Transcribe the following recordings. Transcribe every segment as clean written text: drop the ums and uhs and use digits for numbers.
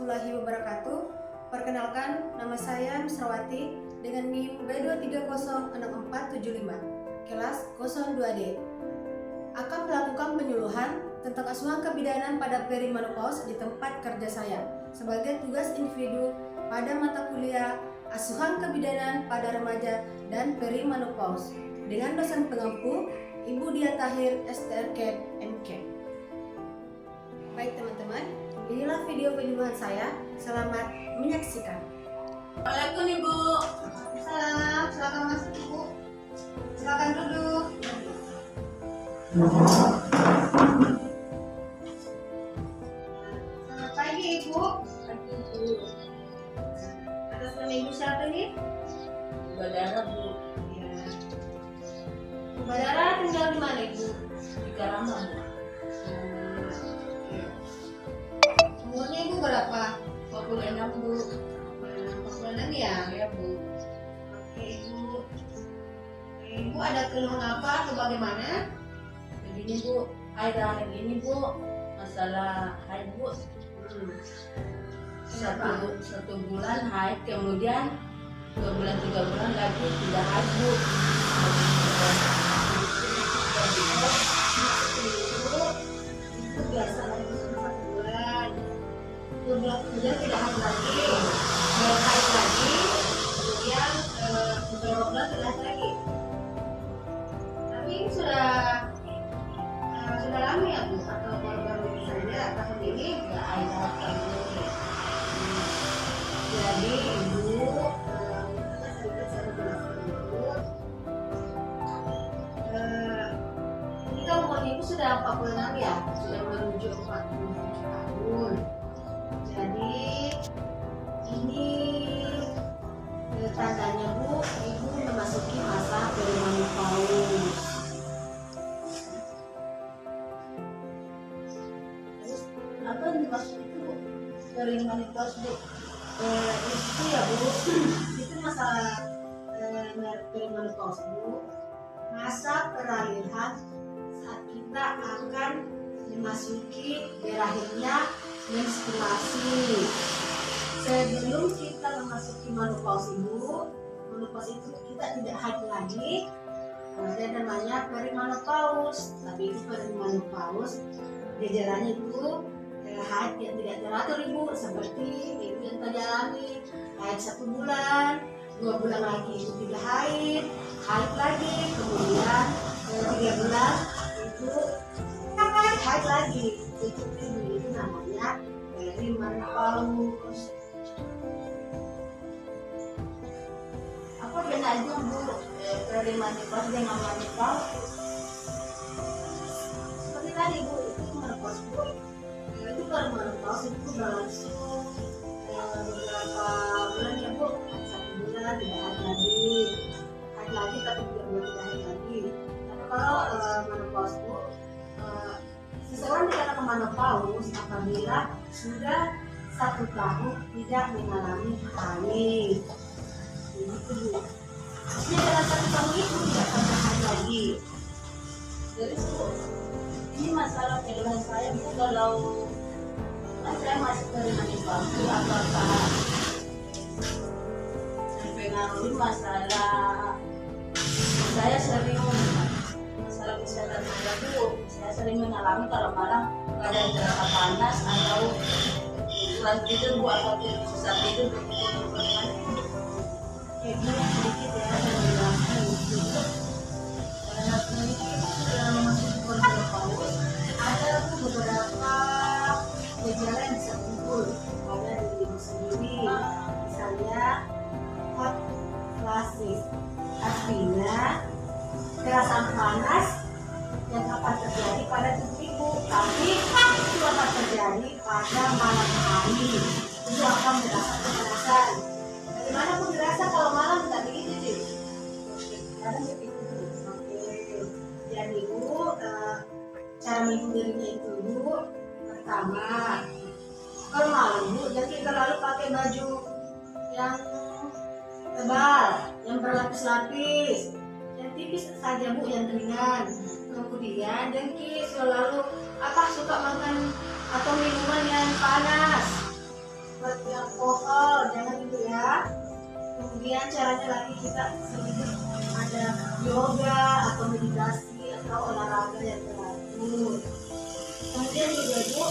warahmatullahi wabarakatuh. Perkenalkan, nama saya Misrawati dengan NIM B2306475, kelas 02D. Akan melakukan penyuluhan tentang asuhan kebidanan pada perimenopause di tempat kerja saya sebagai tugas individu pada mata kuliah asuhan kebidanan pada remaja dan perimenopause dengan dosen pengampu Ibu Dia Tahir STRK MK. Baik teman-teman, inilah video penyuluhan saya. Selamat menyaksikan. Assalamualaikum Ibu. Salam, silakan masuk Ibu. Silakan duduk. Selamat pagi Ibu. Pagi Ibu. Atas nama Ibu siapa nih? Badara Bu. Ya. Bu Badara tinggal di mana Ibu? Di Karama Bu. Umurnya Ibu berapa? 46 Bu. 46 ya? Ya Bu. Oke Ibu. Ibu ada keluhan apa atau bagaimana? Begini Bu, akhir-akhir ini Bu, masalah haid Bu. Satu bulan haid, kemudian 2 bulan 3 bulan lagi tidak haid Bu. Itu biasa lagi 1 bulan. 2 bulan kemudian tidak haid lagi, haid lagi, kemudian beberapa bulan tidak haid lagi. Tapi ini sudah lama ya Bu, atau baru-baru ini saja tahun ini? Tidak haid lagi. Jadi Ibu, saya jelaskan dulu. Ini kan umurnya Ibu sudah 46 ya, sudah menuju 47 tahun. Jadi ini tandanya Bu, Ibu memasuki masa perimenopause. Terus apa yang dimaksud itu Bu? Perimenopause Bu. Itu ya Bu, itu masalah perimenopause Bu, masa peralihan saat kita akan memasuki berakhirnya menstruasi. Sebelum kita memasuki menopause Ibu, menopause itu kita tidak haid lagi, ada namanya perimenopause. Tapi itu perimenopause gejalanya itu haid yang tidak teratur Ibu, seperti Ibu yang tadi alami haid 1 bulan, 2 bulan lagi Ibu tidak haid, haid lagi, kemudian 3 bulan Ibu haid lagi. Itu namanya perimenopause. Apa bedanya Bu perimenopause dengan menopause? Seperti tadi Bu, itu menopause Bu. Itu kalau menopause itu berlangsung beberapa bulan ya Bu, 1 bulan tidak haid lagi tapi 3 bulan tidak haid lagi. Tapi kalau menopause Bu, seseorang tidak akan menopause apabila sudah 1 tahun tidak mengalami haid. Begitu Bu. Maksudnya dalam 1 tahun itu tidak pernah haid lagi. Jadi Bu, ini masalah keluhan saya Bu, kalau saya masih perimenopause apakah mempengaruhi masalah saya sering masalah kesehatan saya Bu. Saya sering mengalami kalau malam keadaan terasa panas atau kurang tidur Bu, atau susah tidur begitu bagaimana Bu? Ibu sedikit ya saya menjelaskan itu. Dalam memasuki perimenopause ada beberapa gejala yang bisa timbul pada diri Ibu sendiri. Misalnya hot flashes, artinya perasaan panas yang akan terjadi pada tubuh Ibu, tapi itu akan terjadi pada malam hari. Ibu akan merasakan kepanasan. Bagaimana pun dirasa kalau malam tidak begitu sih? Kadang begitu. Oke. Jadi Bu, cara menghindarinya itu Bu, pertama, kalau malam Bu, jangan terlalu pakai baju yang tebal, yang berlapis-lapis, yang tipis saja Bu, yang ringan. Kemudian dengki selalu suka makan atau minuman yang panas. yang alkohol jangan itu ya. Kemudian caranya lagi kita sedikit ada yoga atau meditasi atau olahraga yang teratur. Kemudian juga Bu,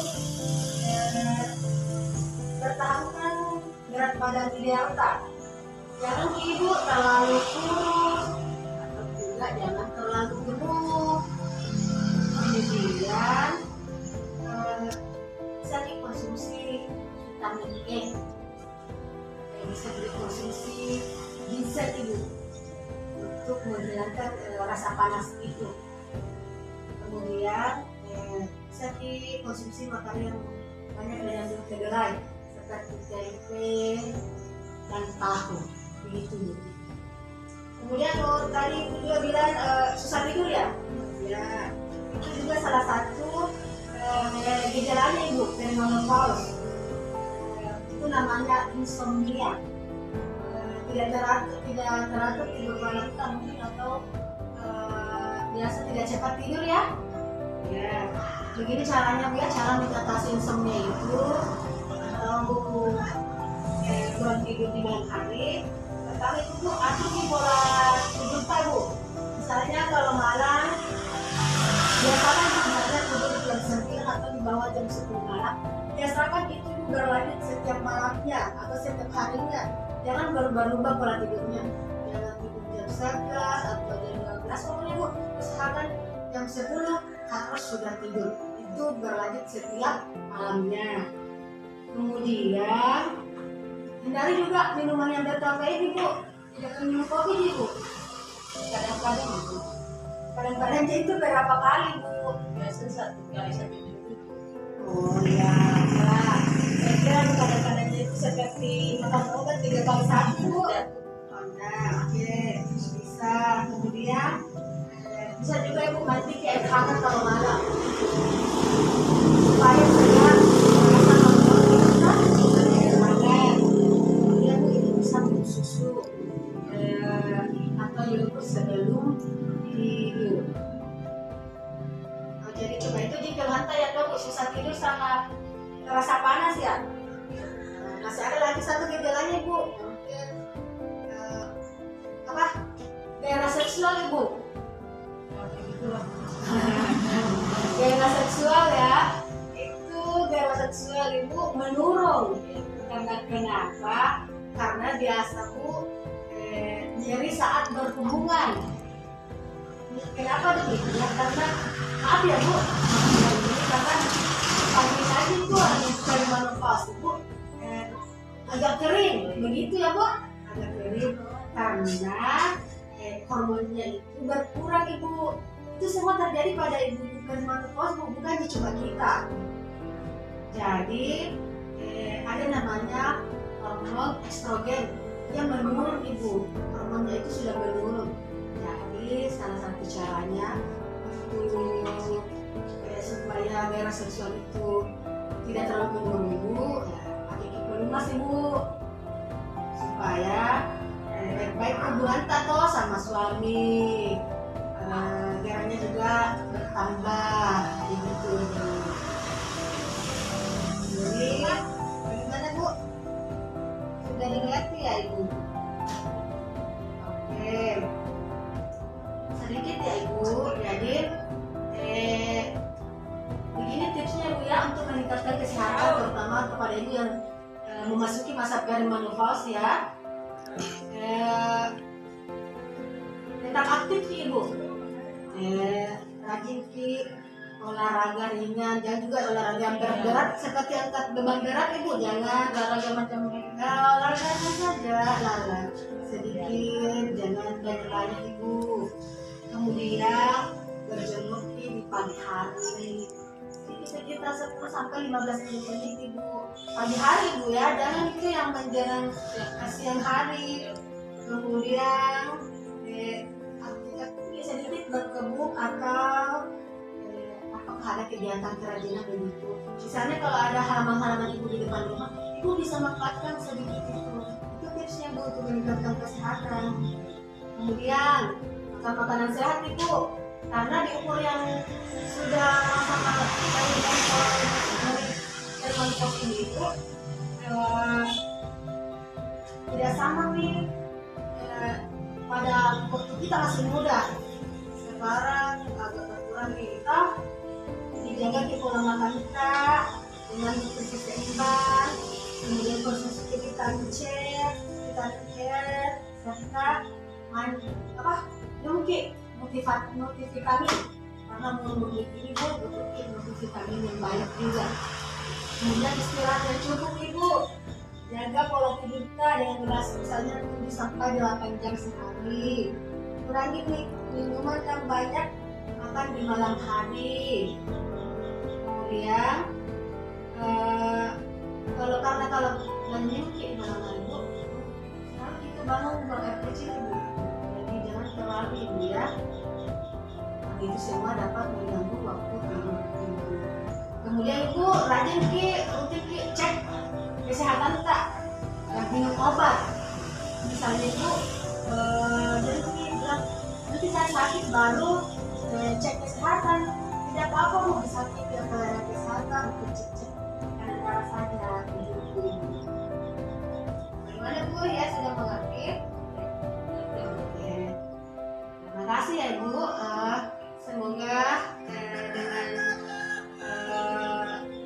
pertahankan berat badan ideal tak. Jangan ibu terlalu kurus atau juga jangan terlalu gemuk. Kemudian bisa dikonsumsi vitamin E, bisa dikonsumsi ginseng ibu untuk menghilangkan rasa panas itu. Kemudian bisa dikonsumsi makanan yang banyak mengandung kedelai seperti tempe dan tahu begitu. Kemudian tadi ibu juga bilang susah tidur ya, ya itu juga salah satu gejalanya ibu perimenopause. Itu namanya insomnia, tidak teratur tidur malam mungkin atau biasa tidak cepat tidur ya. Ya, begini caranya Bu ya, cara mengatasi insomnia itu atau kurang tidur di malam hari. Pertama itu Bu, atur nih pola tidur Bu. Misalnya kalau malam biasakan misalnya tidur di jam 9 atau di bawah jam 10 malam. Biasakan itu berlanjut setiap malamnya atau setiap harinya. Jangan berubah-ubah pola tidurnya. Jangan tidur jam 11 atau jam 12. Pokoknya Bu, usahakan jam 10 harus sudah tidur. Itu berlanjut setiap malamnya. Kemudian hindari juga minuman yang berkafein Bu. Tidak minum kopi Bu. Kadang-kadang Bu. Kadang-kadang itu berapa kali Bu? Biasa 1 kali 1 minggu. Oh iya, ya. Saya kira kadang-kadang itu seperti makan obat 3 kali 1 Bu. Oh nah, oke, bisa. Kemudian bisa juga Ibu mandi ke air hangat kalau malam supaya saya merasa nonton air hangat. Kemudian Ibu bisa minum susu atau yogurt sebelum tidur. Oh, jadi coba itu di lantai ya Bu, susah tidur sama rasa panas ya. Masih ada lagi satu gejalanya Bu, apa? Gairah seksual Ibu. Gairah seksual ya, itu gairah seksual Ibu menurun. Karena kenapa? Karena biasa Bu nyeri saat berhubungan. Kenapa begitu ya? Karena maaf ya Bu, karena pagi-pagi Bu perimenopause Bu agak kering, begitu ya Bu? Agak kering karena hormonnya itu berkurang Ibu. Itu semua terjadi pada ibu perimenopause Bu, bukan cuma kita. Jadi ada namanya hormon estrogen yang menurun Ibu. Hormonnya itu sudah menurun. Jadi salah satu caranya untuk supaya gairah seksual itu tidak terlalu menurun Ibu, ya pakai kipolumas Ibu, supaya baik-baik hubungan tato sama suami, gairahnya juga bertambah begitu. Jadi bagaimana Bu? Sudah dimengerti ya Ibu? Oke, sedikit ya Ibu. Jadi begini tipsnya Bu ya, untuk meningkatkan kesehatan terutama kepada ibu yang memasuki masa perimenopause ya. Tetap aktif sih Ibu. Rajin sih olahraga ringan, jangan juga olahraga yang berat seperti angkat beban berat Ibu. Jangan olahraga macam olahraga saja, olahraga sedikit, jangan banyak Ibu. Kemudian berjemur di pagi hari sekitar 10 sampai 15 menit Ibu. Pagi hari Ibu ya, jangan itu yang menjelang siang hari. Kemudian sedikit berkebun atau apakah ada kegiatan kerajinan begitu. Misalnya kalau ada halaman-halaman Ibu di depan rumah, Ibu bisa manfaatkan sedikit itu. Itu tipsnya Bu untuk meningkatkan kesehatan. Kemudian makan makanan sehat Ibu, karena di umur yang sudah sama perimenopause ini itu eh, tidak sama nih pada waktu kita masih muda. Sekarang agak berkurang nih, kita dijaga di pola makan kita dengan nutrisi seimbang, kemudian konsumsi vitamin C, vitamin E, serta multivitamin, karena multivitamin ini butuh multivitamin yang banyak juga. Kemudian istirahat yang cukup ibu, jaga pola tidur kita dengan durasi misalnya 7 sampai 8 jam sehari. Kurangi minuman yang banyak, makan di malam hari. Kemudian kalau banyak di malam hari ibu, sekarang kita bangun buang air kecil ibu. Jadi jangan terlalu ibu ya. Itu semua dapat mengganggu waktu tidur. Kemudian ibu rajin rutin cek kesehatan tak, yang minum obat. Misalnya ibu bilang nanti saya sakit baru cek kesehatan, tidak apa-apa mau sakit ya kalau kesehatan cek karena saja ibu. Bagaimana bu ya, sudah mengerti? Oke. Terima kasih ya ibu. Semoga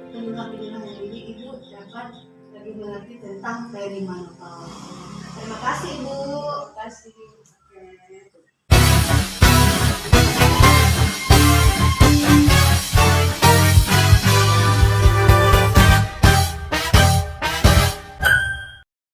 dengan penjelasan ini ibu dapat lebih mengerti tentang perimenopause. Terima kasih ibu. Terima kasih.